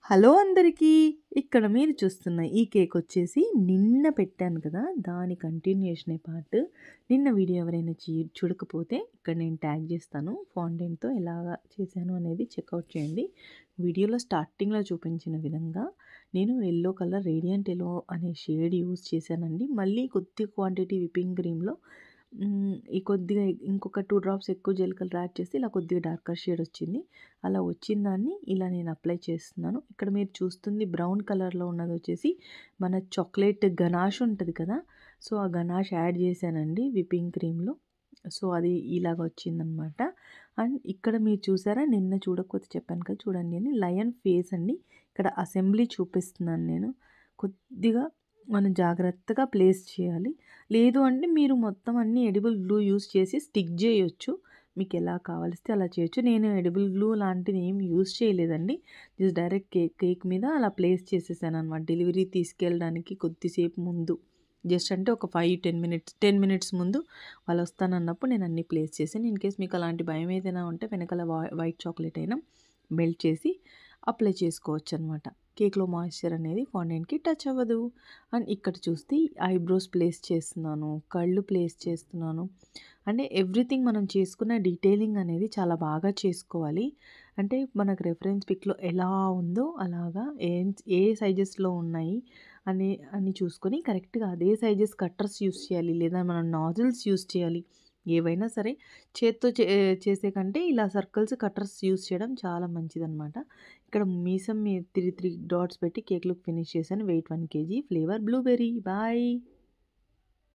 Hello అందరికీ! ఇక్కడ మీరు చూస్తున్న ఈ కేక్ వచ్చేసి నిన్న పెట్టాను కదా! దాని కంటిన్యూషనే పార్ట్. నిన్న వీడియో ఎవరైనా చూడకపోతే ఇక్కడ నేను ట్యాగ్ చేస్తాను. ఫాండెంట్‌తో ఎలాగా చేశాను అనేది చెక్‌ఔట్ చేయండి. వీడియోలో స్టార్టింగ్‌లో చూపించిన విధంగా నేను యెల్లో కలర్ రేడియంట్ యెల్లో అనే షేడ్ యూజ్ చేశానండి. మళ్ళీ కొద్ది క్వాంటిటీ విప్పింగ్ క్రీమ్‌లో ఈ కొద్దిగా ఇంకొక 2 డ్రాప్స్ ఎక్కువ జెల్ కలర్ యాడ్ చేసి ఇలా కొద్దిగా డార్కర్ షేడ్ వచ్చింది. అలా వచ్చిన దాన్ని ఇలా నేను అప్లై చేస్తున్నాను. ఇక్కడ మీరు చూస్తుంది బ్రౌన్ కలర్‌లో ఉన్నది వచ్చేసి మన చాక్లేట్ గనాష్ ఉంటది కదా! సో, ఆ గనాష్ యాడ్ చేశానండి విప్పింగ్ క్రీమ్‌లో. సో, అది ఇలాగ వచ్చిందనమాట. అండ్ ఇక్కడ మీరు చూసారా నిన్న చూడకపోతే చెప్పాను కదా! చూడండి అని లయన్ ఫేస్ అండి. ఇక్కడ అసెంబ్లీ చూపిస్తున్నాను నేను. కొద్దిగా మనం జాగ్రత్తగా ప్లేస్ చేయాలి. లేదు అంటే మీరు మొత్తం అన్నీ ఎడిబుల్ గ్లూ యూజ్ చేసి స్టిక్ చేయొచ్చు. మీకెలా కావలిస్తే అలా చేయొచ్చు. నేను ఎడిబుల్ గ్లూ లాంటిది ఏమి యూజ్ చేయలేదండి. జస్ట్ డైరెక్ట్ కేక్ మీద అలా ప్లేస్ చేసేసాననమాట. డెలివరీ తీసుకెళ్ళడానికి కొద్దిసేపు ముందు. జస్ట్ అంటే ఒక 10 మినిట్స్ ముందు వాళ్ళు వస్తానన్నప్పుడు నేను అన్నీ ప్లేస్ చేశాను. ఇన్‌కేస్ మీకు అలాంటి భయం ఏదైనా ఉంటే వెనకాల వైట్ చాక్లెట్ అయినా మెల్ట్ చేసి అప్లై చేసుకోవచ్చనమాట. కేక్‌లో మాయిశ్చర్ అనేది ఫాండెంట్‌కి టచ్ అవ్వదు. అండ్ ఇక్కడ చూస్తే ఐబ్రోస్ ప్లేస్ చేస్తున్నాను. కళ్ళు ప్లేస్ చేస్తున్నాను. అంటే ఎవ్రీథింగ్ మనం చేసుకున్న డీటెయిలింగ్ అనేది చాలా బాగా చేసుకోవాలి. అంటే మనకు రెఫరెన్స్ పిక్‌లో ఎలా ఉందో అలాగా ఏ సైజెస్‌లో ఉన్నాయి అని చూసుకొని కరెక్ట్‌గా అదే సైజెస్ కట్టర్స్ యూజ్ చేయాలి. లేదా మనం నాజిల్స్ యూజ్ చేయాలి. ఏవైనా సరే చేత్తో చేసే కంటే ఇలా సర్కిల్స్ కట్టర్స్ యూజ్ చేయడం చాలా మంచిదనమాట. ఇక్కడ మీసం 3 డాట్స్ పెట్టి కేక్ లుక్ ఫినిష్ చేశాను. Weight 1 KG. Flavour blueberry. Bye.